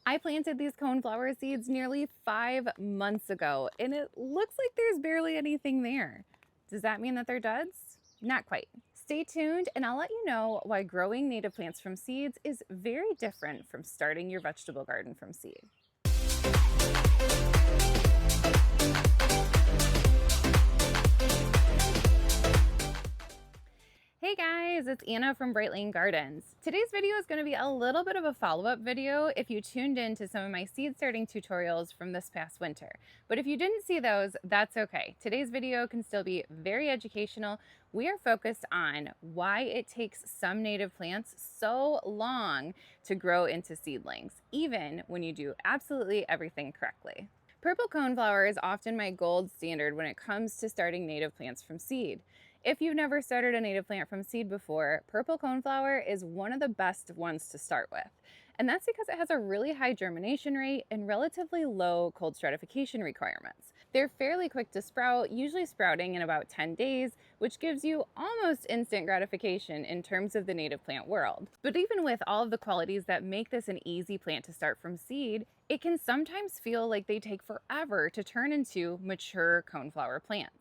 I planted these coneflower seeds nearly 5 months ago, and it looks like there's barely anything there. Does that mean that they're duds? Not quite. Stay tuned, and I'll let you know why growing native plants from seeds is very different from starting your vegetable garden from seed. Hey guys, it's Anna from Bright Lane Gardens. Today's video is going to be a little bit of a follow-up video if you tuned in to some of my seed starting tutorials from this past winter. But if you didn't see those, that's okay. Today's video can still be very educational. We are focused on why it takes some native plants so long to grow into seedlings, even when you do absolutely everything correctly. Purple coneflower is often my gold standard when it comes to starting native plants from seed. If you've never started a native plant from seed before, purple coneflower is one of the best ones to start with. And that's because it has a really high germination rate and relatively low cold stratification requirements. They're fairly quick to sprout, usually sprouting in about 10 days, which gives you almost instant gratification in terms of the native plant world. But even with all of the qualities that make this an easy plant to start from seed, it can sometimes feel like they take forever to turn into mature coneflower plants.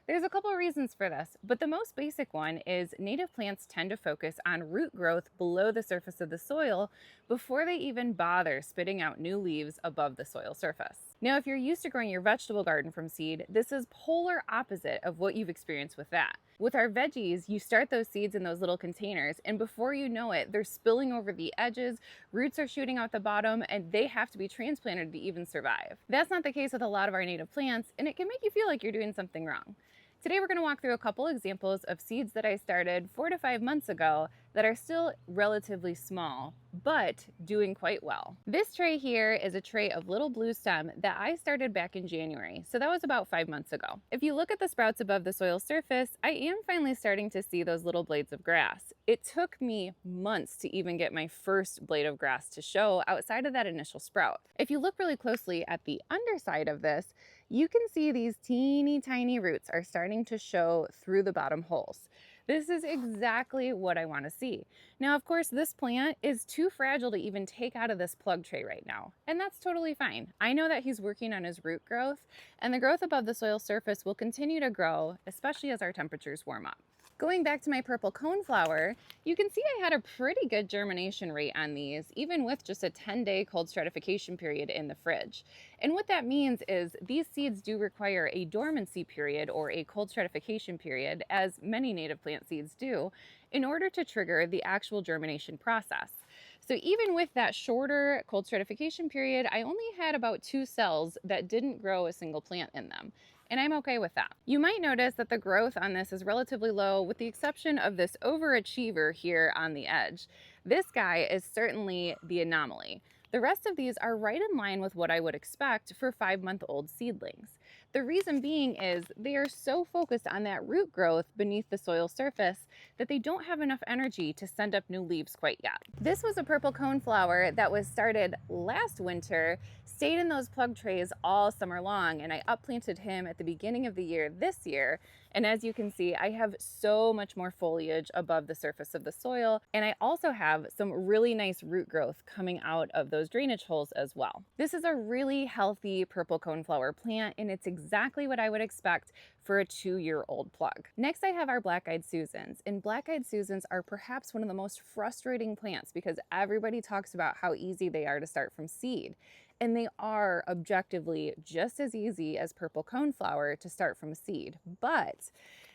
There's a couple of reasons for this, but the most basic one is native plants tend to focus on root growth below the surface of the soil before they even bother spitting out new leaves above the soil surface. Now, if you're used to growing your vegetable garden from seed, this is polar opposite of what you've experienced with that. With our veggies, you start those seeds in those little containers, and before you know it, they're spilling over the edges, roots are shooting out the bottom, and they have to be transplanted to even survive. That's not the case with a lot of our native plants, and it can make you feel like you're doing something wrong. Today we're going to walk through a couple examples of seeds that I started 4 to 5 months ago that are still relatively small, but doing quite well. This tray here is a tray of little Bluestem that I started back in January, so that was about 5 months ago. If you look at the sprouts above the soil surface, I am finally starting to see those little blades of grass. It took me months to even get my first blade of grass to show outside of that initial sprout. If you look really closely at the underside of this, you can see these teeny tiny roots are starting to show through the bottom holes. This is exactly what I want to see. Now, of course, this plant is too fragile to even take out of this plug tray right now, and that's totally fine. I know that he's working on his root growth, and the growth above the soil surface will continue to grow, especially as our temperatures warm up. Going back to my purple coneflower, you can see I had a pretty good germination rate on these, even with just a 10-day cold stratification period in the fridge. And what that means is these seeds do require a dormancy period or a cold stratification period, as many native plant seeds do, in order to trigger the actual germination process. So even with that shorter cold stratification period, I only had about 2 cells that didn't grow a single plant in them. And I'm okay with that. You might notice that the growth on this is relatively low with the exception of this overachiever here on the edge. This guy is certainly the anomaly. The rest of these are right in line with what I would expect for 5-month-old seedlings. The reason being is they are so focused on that root growth beneath the soil surface that they don't have enough energy to send up new leaves quite yet. This was a purple coneflower that was started last winter, stayed in those plug trays all summer long, and I upplanted him at the beginning of the year this year. And as you can see, I have so much more foliage above the surface of the soil, and I also have some really nice root growth coming out of those drainage holes as well. This is a really healthy purple coneflower plant, and it's exactly what I would expect for a 2-year-old plug. Next, I have our black-eyed Susans, and black-eyed Susans are perhaps one of the most frustrating plants because everybody talks about how easy they are to start from seed. And they are objectively just as easy as purple coneflower to start from seed, but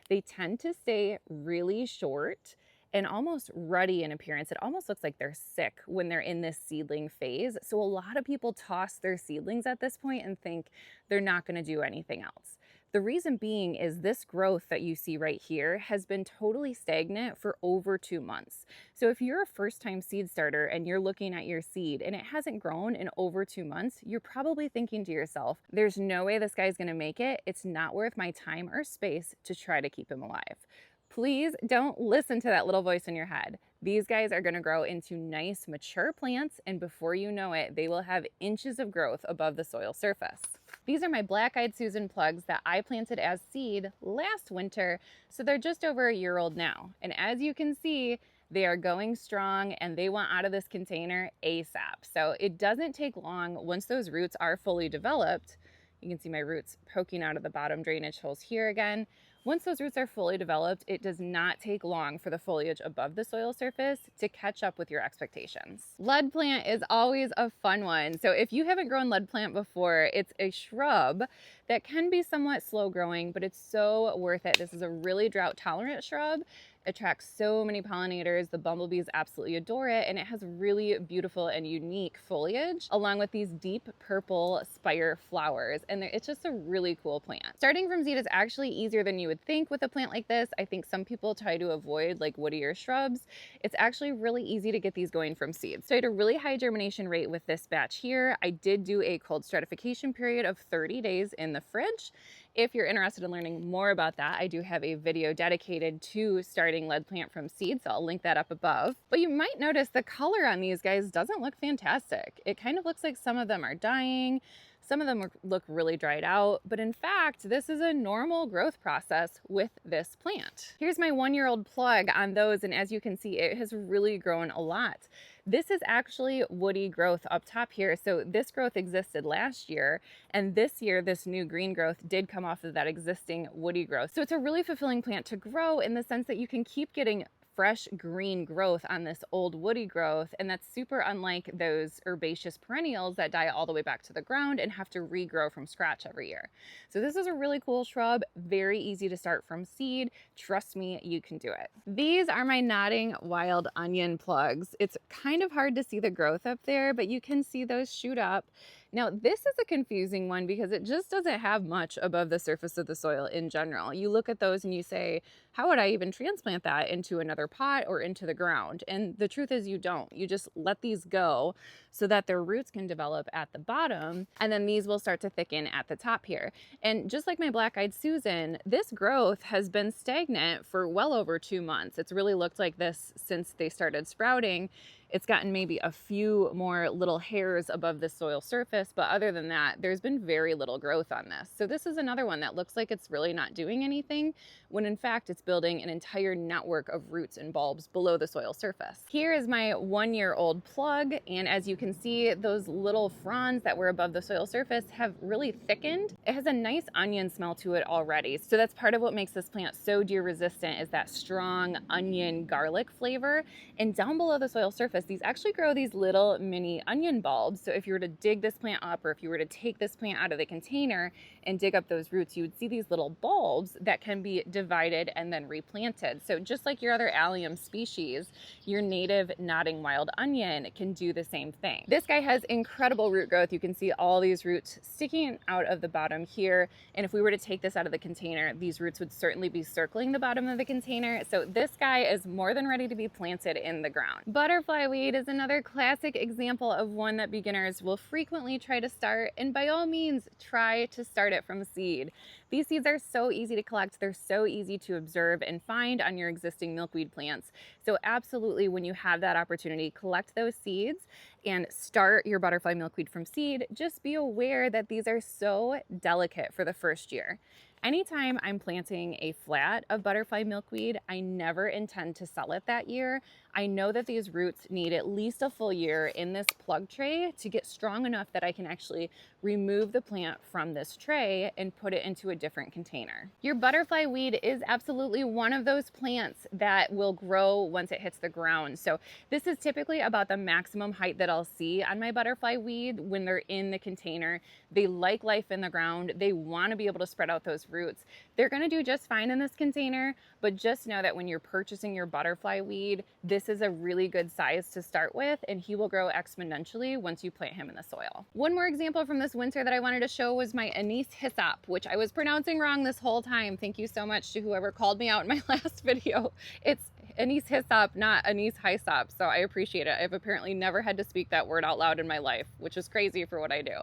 they tend to stay really short and almost ruddy in appearance. It almost looks like they're sick when they're in this seedling phase. So a lot of people toss their seedlings at this point and think they're not going to do anything else. The reason being is this growth that you see right here has been totally stagnant for over 2 months. So if you're a first-time seed starter and you're looking at your seed and it hasn't grown in over 2 months, you're probably thinking to yourself, there's no way this guy's gonna make it. It's not worth my time or space to try to keep him alive. Please don't listen to that little voice in your head. These guys are going to grow into nice, mature plants, and before you know it, they will have inches of growth above the soil surface. These are my black-eyed Susan plugs that I planted as seed last winter, so they're just over a year old now. And as you can see, They are going strong and they want out of this container ASAP. So it doesn't take long once those roots are fully developed. You can see my roots poking out of the bottom drainage holes here again. Once those roots are fully developed, it does not take long for the foliage above the soil surface to catch up with your expectations. Lead plant is always a fun one. So if you haven't grown lead plant before, it's a shrub that can be somewhat slow growing, but it's so worth it. This is a really drought tolerant shrub. Attracts so many pollinators. The bumblebees absolutely adore it, and it has really beautiful and unique foliage along with these deep purple spire flowers, and it's just a really cool plant. Starting from seed is actually easier than you would think with a plant like this. I think some people try to avoid like woodier shrubs. It's actually really easy to get these going from seed. So I had a really high germination rate with this batch here. I did do a cold stratification period of 30 days in the fridge. If you're interested in learning more about that, I do have a video dedicated to starting lead plant from seed, so I'll link that up above. But you might notice the color on these guys doesn't look fantastic. It kind of looks like some of them are dying. Some of them look really dried out, but in fact, this is a normal growth process with this plant. Here's my 1-year-old plug on those, and as you can see, it has really grown a lot. This is actually woody growth up top here. So this growth existed last year, and this year, this new green growth did come off of that existing woody growth. So it's a really fulfilling plant to grow in the sense that you can keep getting fresh green growth on this old woody growth, and that's super unlike those herbaceous perennials that die all the way back to the ground and have to regrow from scratch every year. So this is a really cool shrub, very easy to start from seed. Trust me, you can do it. These are my nodding wild onion plugs. It's kind of hard to see the growth up there, but you can see those shoot up. Now, this is a confusing one because it just doesn't have much above the surface of the soil in general. You look at those and you say, how would I even transplant that into another pot or into the ground? And the truth is you don't. You just let these go so that their roots can develop at the bottom, and then these will start to thicken at the top here. And just like my black-eyed Susan, this growth has been stagnant for well over 2 months. It's really looked like this since they started sprouting. It's gotten maybe a few more little hairs above the soil surface, but other than that, there's been very little growth on this. So this is another one that looks like it's really not doing anything, when in fact it's building an entire network of roots and bulbs below the soil surface. Here is my 1-year-old plug, and as you can see, those little fronds that were above the soil surface have really thickened. It has a nice onion smell to it already. So that's part of what makes this plant so deer resistant, is that strong onion garlic flavor. And down below the soil surface, these actually grow these little mini onion bulbs. So if you were to dig this plant up, or if you were to take this plant out of the container and dig up those roots, you would see these little bulbs that can be divided and then replanted. So just like your other allium species, your native nodding wild onion can do the same thing. This guy has incredible root growth. You can see all these roots sticking out of the bottom here. And if we were to take this out of the container, these roots would certainly be circling the bottom of the container. So this guy is more than ready to be planted in the ground. Butterfly weed is another classic example of one that beginners will frequently try to start, and by all means, try to start it from seed. These seeds are so easy to collect. They're so easy to observe and find on your existing milkweed plants. So absolutely, when you have that opportunity, collect those seeds and start your butterfly milkweed from seed. Just be aware that these are so delicate for the first year. Anytime I'm planting a flat of butterfly milkweed, I never intend to sell it that year. I know that these roots need at least a full year in this plug tray to get strong enough that I can actually remove the plant from this tray and put it into a different container. Your butterfly weed is absolutely one of those plants that will grow once it hits the ground. So this is typically about the maximum height that I'll see on my butterfly weed when they're in the container. They like life in the ground. They want to be able to spread out those roots. They're going to do just fine in this container, but just know that when you're purchasing your butterfly weed, this is a really good size to start with, and he will grow exponentially once you plant him in the soil. One more example from this winter that I wanted to show was my Anise Hyssop, which I was pronouncing wrong this whole time. Thank you so much to whoever called me out in my last video. It's Anise Hyssop, not Anise Hyssop, so I appreciate it. I've apparently never had to speak that word out loud in my life, which is crazy for what I do.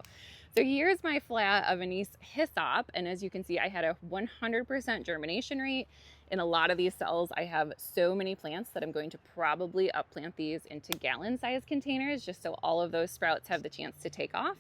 So here's my flat of Anise Hyssop, and as you can see, I had a 100% germination rate. In a lot of these cells, I have so many plants that I'm going to probably upplant these into gallon-sized containers just so all of those sprouts have the chance to take off.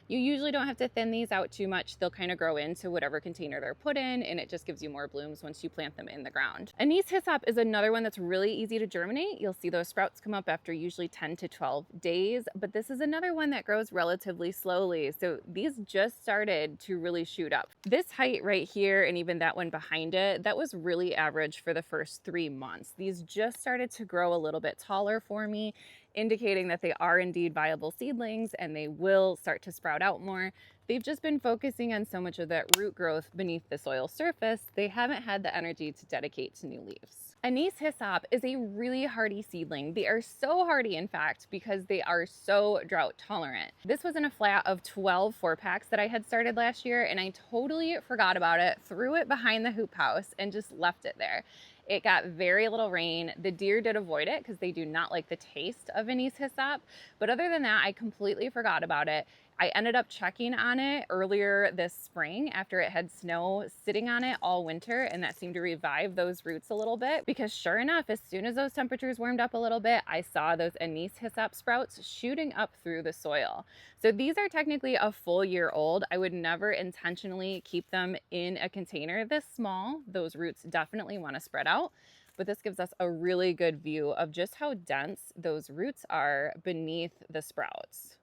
You usually don't have to thin these out too much. They'll kind of grow into whatever container they're put in, and it just gives you more blooms once you plant them in the ground. Anise Hyssop is another one that's really easy to germinate. You'll see those sprouts come up after usually 10 to 12 days, but this is another one that grows relatively slowly. So these just started to really shoot up. This height right here, and even that one behind it, that was really average for the first 3 months. These just started to grow a little bit taller for me, indicating that they are indeed viable seedlings and they will start to sprout out more. They've just been focusing on so much of that root growth beneath the soil surface, they haven't had the energy to dedicate to new leaves. Anise Hyssop is a really hardy seedling. They are so hardy, in fact, because they are so drought tolerant. This was in a flat of 12 4-packs that I had started last year, and I totally forgot about it, threw it behind the hoop house, and just left it there. It got very little rain. The deer did avoid it because they do not like the taste of Anise Hyssop. But other than that, I completely forgot about it. I ended up checking on it earlier this spring after it had snow sitting on it all winter, and that seemed to revive those roots a little bit, because sure enough, as soon as those temperatures warmed up a little bit, I saw those Anise Hyssop sprouts shooting up through the soil. So these are technically a full year old. I would never intentionally keep them in a container this small. Those roots definitely want to spread out. But this gives us a really good view of just how dense those roots are beneath the sprouts.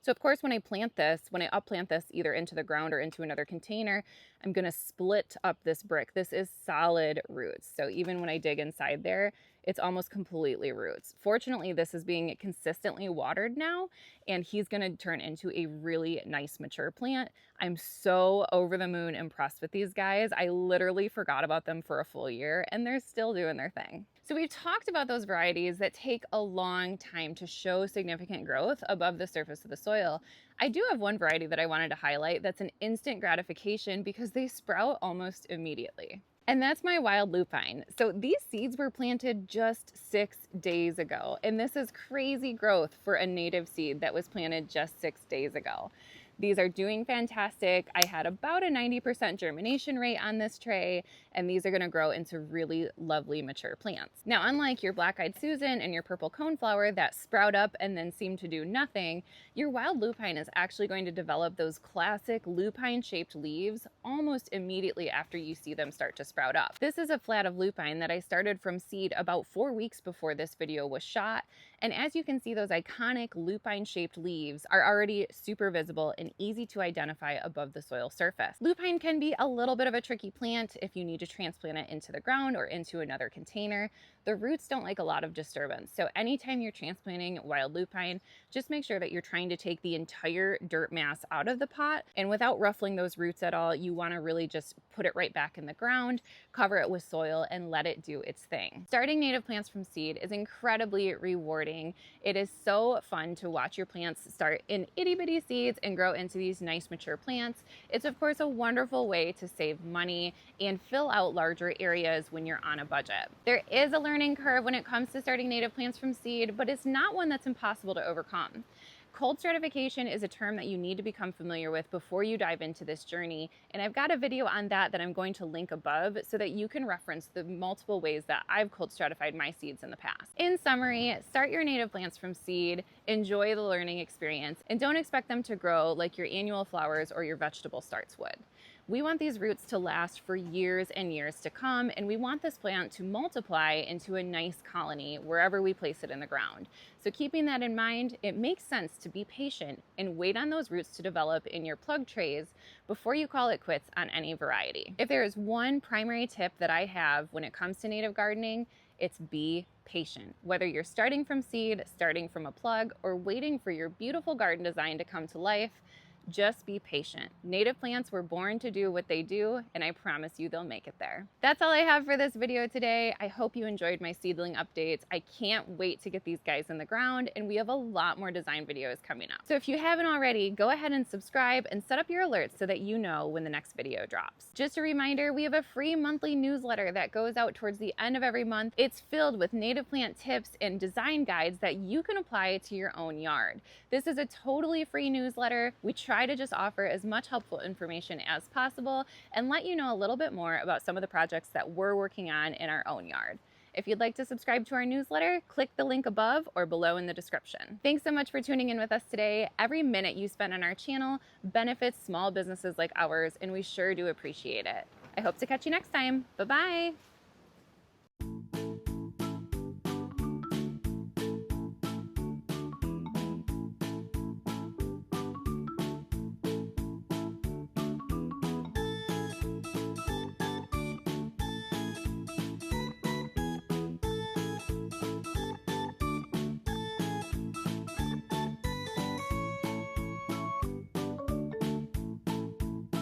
So of course, when I upplant this either into the ground or into another container, I'm gonna split up this brick. This is solid roots. So even when I dig inside there, it's almost completely roots. Fortunately, this is being consistently watered now, and he's gonna turn into a really nice mature plant. I'm so over the moon impressed with these guys. I literally forgot about them for a full year, and they're still doing their thing. So we've talked about those varieties that take a long time to show significant growth above the surface of the soil. I do have one variety that I wanted to highlight that's an instant gratification because they sprout almost immediately. And that's my wild lupine. So these seeds were planted just 6 days ago, and this is crazy growth for a native seed that was planted just 6 days ago. These are doing fantastic. I had about a 90% germination rate on this tray, and these are gonna grow into really lovely mature plants. Now, unlike your black-eyed Susan and your purple coneflower that sprout up and then seem to do nothing, your wild lupine is actually going to develop those classic lupine-shaped leaves almost immediately after you see them start to sprout up. This is a flat of lupine that I started from seed about 4 weeks before this video was shot, and as you can see, those iconic lupine-shaped leaves are already super visible and easy to identify above the soil surface. Lupine can be a little bit of a tricky plant if you need to transplant it into the ground or into another container. The roots don't like a lot of disturbance, so anytime you're transplanting wild lupine, just make sure that you're trying to take the entire dirt mass out of the pot, and without ruffling those roots at all, you want to really just put it right back in the ground, cover it with soil, and let it do its thing. Starting native plants from seed is incredibly rewarding. It is so fun to watch your plants start in itty-bitty seeds and grow into these nice mature plants. It's of course a wonderful way to save money and fill out larger areas when you're on a budget. There is a learning curve when it comes to starting native plants from seed, but it's not one that's impossible to overcome. Cold stratification is a term that you need to become familiar with before you dive into this journey, and I've got a video on that I'm going to link above so that you can reference the multiple ways that I've cold stratified my seeds in the past. In summary, start your native plants from seed, enjoy the learning experience, and don't expect them to grow like your annual flowers or your vegetable starts would. We want these roots to last for years and years to come, and we want this plant to multiply into a nice colony wherever we place it in the ground. So keeping that in mind, it makes sense to be patient and wait on those roots to develop in your plug trays before you call it quits on any variety. If there is one primary tip that I have when it comes to native gardening, it's be patient. Whether you're starting from seed, starting from a plug, or waiting for your beautiful garden design to come to life, just be patient. Native plants were born to do what they do, and I promise you they'll make it there. That's all I have for this video today. I hope you enjoyed my seedling updates. I can't wait to get these guys in the ground, and we have a lot more design videos coming up. So if you haven't already, go ahead and subscribe and set up your alerts so that you know when the next video drops. Just a reminder, we have a free monthly newsletter that goes out towards the end of every month. It's filled with native plant tips and design guides that you can apply to your own yard. This is a totally free newsletter. We try to just offer as much helpful information as possible and let you know a little bit more about some of the projects that we're working on in our own yard. If you'd like to subscribe to our newsletter, click the link above or below in the description. Thanks so much for tuning in with us today. Every minute you spend on our channel benefits small businesses like ours, and we sure do appreciate it. I hope to catch you next time. Bye-bye.